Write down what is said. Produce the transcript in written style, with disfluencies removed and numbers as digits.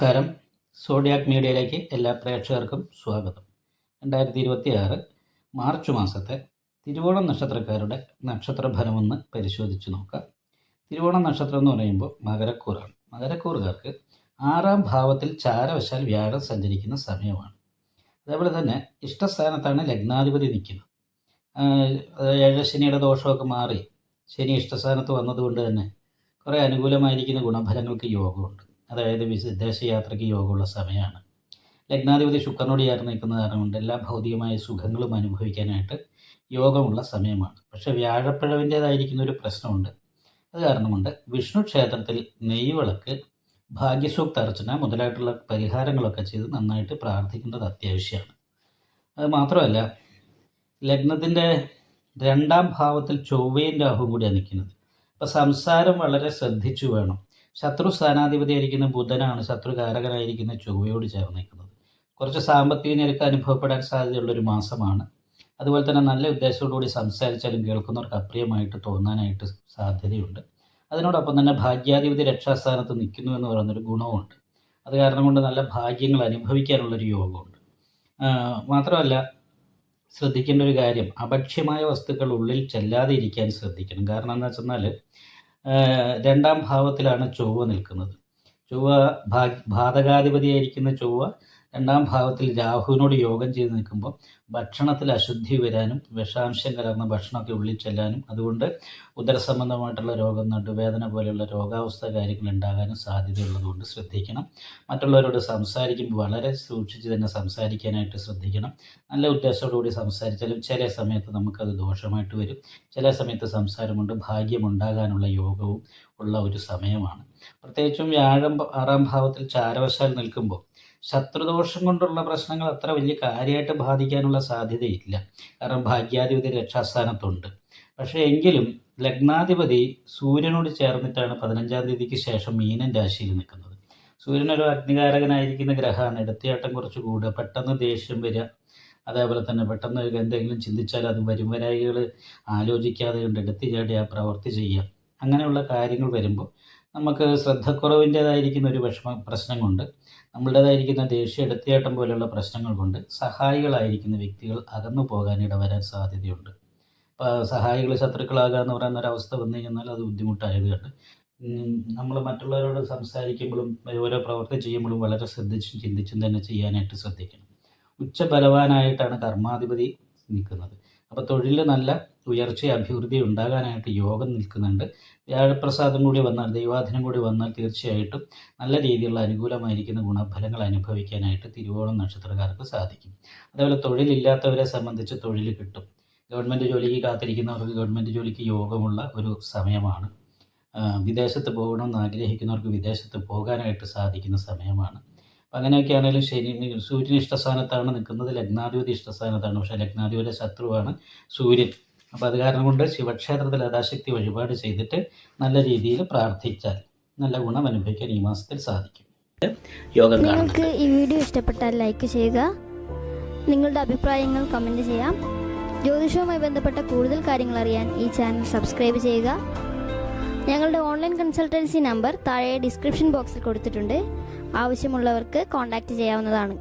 നമസ്കാരം. സോഡിയാക് മീഡിയയിലേക്ക് എല്ലാ പ്രേക്ഷകർക്കും സ്വാഗതം. 2026 മാർച്ച് മാസത്തെ തിരുവോണം നക്ഷത്രക്കാരുടെ നക്ഷത്രഫലമൊന്ന് പരിശോധിച്ച് നോക്കാം. തിരുവോണം നക്ഷത്രം എന്ന് പറയുമ്പോൾ മകരക്കൂറാണ്. മകരക്കൂറുകാർക്ക് 6ാം ഭാവത്തിൽ ചാരവശാൽ വ്യാഴം സഞ്ചരിക്കുന്ന സമയമാണ്. അതേപോലെ തന്നെ ഇഷ്ടസ്ഥാനത്താണ് ലഗ്നാധിപതി നിൽക്കുന്നത്. ഏഴശനിയുടെ ദോഷമൊക്കെ മാറി ശനി ഇഷ്ടസ്ഥാനത്ത് വന്നതുകൊണ്ട് തന്നെ കുറേ അനുകൂലമായിരിക്കുന്ന ഗുണഫലങ്ങൾക്ക് യോഗമുണ്ട്. അതായത് വിദേശയാത്രയ്ക്ക് യോഗമുള്ള സമയമാണ്. ലഗ്നാധിപതി ശുക്രനോട് ചേർന്ന് നിൽക്കുന്ന കാരണം കൊണ്ട് എല്ലാ ഭൗതികമായ സുഖങ്ങളും അനുഭവിക്കാനായിട്ട് യോഗമുള്ള സമയമാണ്. പക്ഷേ വ്യാഴപ്പിഴവിൻ്റേതായിരിക്കുന്ന ഒരു പ്രശ്നമുണ്ട്. അത് കാരണം കൊണ്ട് വിഷ്ണു ക്ഷേത്രത്തിൽ നെയ്വിളക്ക്, ഭാഗ്യസൂക്ത അർച്ചന മുതലായിട്ടുള്ള പരിഹാരങ്ങളൊക്കെ ചെയ്ത് നന്നായിട്ട് പ്രാർത്ഥിക്കേണ്ടത് അത്യാവശ്യമാണ്. അത് മാത്രമല്ല, ലഗ്നത്തിൻ്റെ 2ാം ഭാവത്തിൽ ചൊവ്വയും രാഹുവും കൂടിയാണ് നിൽക്കുന്നത്. അപ്പോൾ സംസാരം വളരെ ശ്രദ്ധിച്ചു വേണം. ശത്രു സ്ഥാനാധിപതിയായിരിക്കുന്ന ബുധനാണ് ശത്രുകാരകനായിരിക്കുന്ന ചൊവ്വയോട് ചേർന്ന് നിൽക്കുന്നത്. കുറച്ച് സാമ്പത്തിക ഞെരുക്കം അനുഭവപ്പെടാൻ സാധ്യതയുള്ളൊരു മാസമാണ്. അതുപോലെ തന്നെ നല്ല ഉദ്ദേശത്തോടുകൂടി സംസാരിച്ചാലും കേൾക്കുന്നവർക്ക് അപ്രിയമായിട്ട് തോന്നാനായിട്ട് സാധ്യതയുണ്ട്. അതിനോടൊപ്പം തന്നെ ഭാഗ്യാധിപതി രക്ഷാസ്ഥാനത്ത് നിൽക്കുന്നു എന്ന് പറയുന്നൊരു ഗുണമുണ്ട്. അത് കാരണം കൊണ്ട് നല്ല ഭാഗ്യങ്ങൾ അനുഭവിക്കാനുള്ളൊരു യോഗമുണ്ട്. മാത്രമല്ല, ശ്രദ്ധിക്കേണ്ട ഒരു കാര്യം, അഭക്ഷ്യമായ വസ്തുക്കൾ ഉള്ളിൽ ചെല്ലാതെ ഇരിക്കാൻ ശ്രദ്ധിക്കണം. കാരണം എന്താ വെച്ചെന്നാൽ 2ാം ഭാവത്തിലാണ് ചൊവ്വ നിൽക്കുന്നത്. ചൊവ്വ ഭാതകാധിപതിയായിരിക്കുന്ന ചൊവ്വ 2ാം ഭാവത്തിൽ രാഹുവിനോട് യോഗം ചെയ്ത് നിൽക്കുമ്പോൾ ഭക്ഷണത്തിൽ അശുദ്ധി വരാനും വിഷാംശം കലർന്ന ഭക്ഷണമൊക്കെ ഉള്ളിൽ ചെല്ലാനും അതുകൊണ്ട് ഉദരസംബന്ധമായിട്ടുള്ള രോഗം, നടുവേദന പോലെയുള്ള രോഗാവസ്ഥ കാര്യങ്ങൾ ഉണ്ടാകാനും സാധ്യതയുള്ളതുകൊണ്ട് ശ്രദ്ധിക്കണം. മറ്റുള്ളവരോട് സംസാരിക്കുമ്പോൾ വളരെ സൂക്ഷിച്ച് തന്നെ സംസാരിക്കാനായിട്ട് ശ്രദ്ധിക്കണം. നല്ല ഉദ്ദേശത്തോടുകൂടി സംസാരിച്ചാലും ചില സമയത്ത് നമുക്കത് ദോഷമായിട്ട് വരും. ചില സമയത്ത് സംസാരം കൊണ്ട് ഭാഗ്യമുണ്ടാകാനുള്ള യോഗവും ഉള്ള ഒരു സമയമാണ്. പ്രത്യേകിച്ചും വ്യാഴം 6ാം ഭാവത്തിൽ ചാരവശാൽ നിൽക്കുമ്പോൾ ശത്രുദോഷം കൊണ്ടുള്ള പ്രശ്നങ്ങൾ അത്ര വലിയ കാര്യമായിട്ട് ബാധിക്കാനുള്ള സാധ്യതയില്ല. കാരണം ഭാഗ്യാധിപതി രക്ഷാസ്ഥാനത്തുണ്ട്. പക്ഷേ എങ്കിലും ലഗ്നാധിപതി സൂര്യനോട് ചേർന്നിട്ടാണ് 15ാം തീയതിക്ക് ശേഷം മീനൻ രാശിയിൽ നിൽക്കുന്നത്. സൂര്യനൊരു അഗ്നികാരകനായിരിക്കുന്ന ഗ്രഹമാണ്. എടുത്തിയാട്ടം കുറച്ച് കൂടുക, പെട്ടെന്ന് ദേഷ്യം വരിക, അതേപോലെ തന്നെ പെട്ടെന്ന് എന്തെങ്കിലും ചിന്തിച്ചാൽ അത് വരുംവരായികൾ ആലോചിക്കാതെ കൊണ്ട് എടുത്തു ചാടി ആ പ്രവൃത്തി ചെയ്യുക. അങ്ങനെയുള്ള കാര്യങ്ങൾ വരുമ്പോൾ നമുക്ക് ശ്രദ്ധക്കുറവിൻ്റേതായിരിക്കുന്ന ഒരു പ്രശ്നം കൊണ്ട്, നമ്മളുടേതായിരിക്കുന്ന ദേഷ്യ എടുത്തിയാട്ടം പോലെയുള്ള പ്രശ്നങ്ങൾ കൊണ്ട് സഹായികളായിരിക്കുന്ന വ്യക്തികൾ അകന്നു പോകാൻ ഇടവരാൻ സാധ്യതയുണ്ട്. അപ്പോൾ സഹായികൾ ശത്രുക്കളാകുക എന്ന് പറയുന്ന ഒരവസ്ഥ വന്നു കഴിഞ്ഞാൽ അത് ബുദ്ധിമുട്ടായതുകൊണ്ട് നമ്മൾ മറ്റുള്ളവരോട് സംസാരിക്കുമ്പോഴും ഓരോ പ്രവൃത്തി ചെയ്യുമ്പോഴും വളരെ ശ്രദ്ധിച്ചും ചിന്തിച്ചും തന്നെ ചെയ്യാനായിട്ട് ശ്രദ്ധിക്കണം. ഉച്ചബലവാനായിട്ടാണ് കർമാധിപതി നിൽക്കുന്നത്. അപ്പോൾ തൊഴിൽ നല്ല ഉയർച്ച, അഭിവൃദ്ധി ഉണ്ടാകാനായിട്ട് യോഗം നിൽക്കുന്നുണ്ട്. വ്യാഴപ്രസാദം കൂടി വന്നാൽ, ദൈവാധീനം കൂടി വന്നാൽ തീർച്ചയായിട്ടും നല്ല രീതിയിലുള്ള അനുകൂലമായിരിക്കുന്ന ഗുണഫലങ്ങൾ അനുഭവിക്കാനായിട്ട് തിരുവോണം നക്ഷത്രക്കാർക്ക് സാധിക്കും. അതേപോലെ തൊഴിലില്ലാത്തവരെ സംബന്ധിച്ച് തൊഴിൽ കിട്ടും. ഗവൺമെൻറ് ജോലിക്ക് കാത്തിരിക്കുന്നവർക്ക് ഗവൺമെൻറ് ജോലിക്ക് യോഗമുള്ള ഒരു സമയമാണ്. വിദേശത്ത് പോകണമെന്ന് ആഗ്രഹിക്കുന്നവർക്ക് വിദേശത്ത് പോകാനായിട്ട് സാധിക്കുന്ന സമയമാണ്. അപ്പം അങ്ങനെയൊക്കെ ആണെങ്കിലും സൂര്യൻ ഇഷ്ടസ്ഥാനത്താണ് നിൽക്കുന്നത്, ലഗ്നാധിപതി ഇഷ്ടസ്ഥാനത്താണ്. പക്ഷേ ലഗ്നാധിപതിയുടെ ശത്രുവാണ് സൂര്യൻ. അപ്പോൾ അത് കാരണം കൊണ്ട് ശിവക്ഷേത്രത്തിൽ യഥാശക്തി വഴിപാട് ചെയ്തിട്ട് നല്ല രീതിയിൽ പ്രാർത്ഥിച്ചാൽ നല്ല ഗുണം അനുഭവിക്കാൻ ഈ മാസത്തിൽ സാധിക്കും. യോഗം നിങ്ങൾക്ക് ഈ വീഡിയോ ഇഷ്ടപ്പെട്ടാൽ ലൈക്ക് ചെയ്യുക, നിങ്ങളുടെ അഭിപ്രായങ്ങൾ കമൻറ്റ് ചെയ്യാം. ജ്യോതിഷവുമായി ബന്ധപ്പെട്ട കൂടുതൽ കാര്യങ്ങൾ അറിയാൻ ഈ ചാനൽ സബ്സ്ക്രൈബ് ചെയ്യുക. ഞങ്ങളുടെ ഓൺലൈൻ കൺസൾട്ടൻസി നമ്പർ താഴെ ഡിസ്ക്രിപ്ഷൻ ബോക്സിൽ കൊടുത്തിട്ടുണ്ട്. ആവശ്യമുള്ളവർക്ക് കോൺടാക്റ്റ് ചെയ്യാവുന്നതാണ്.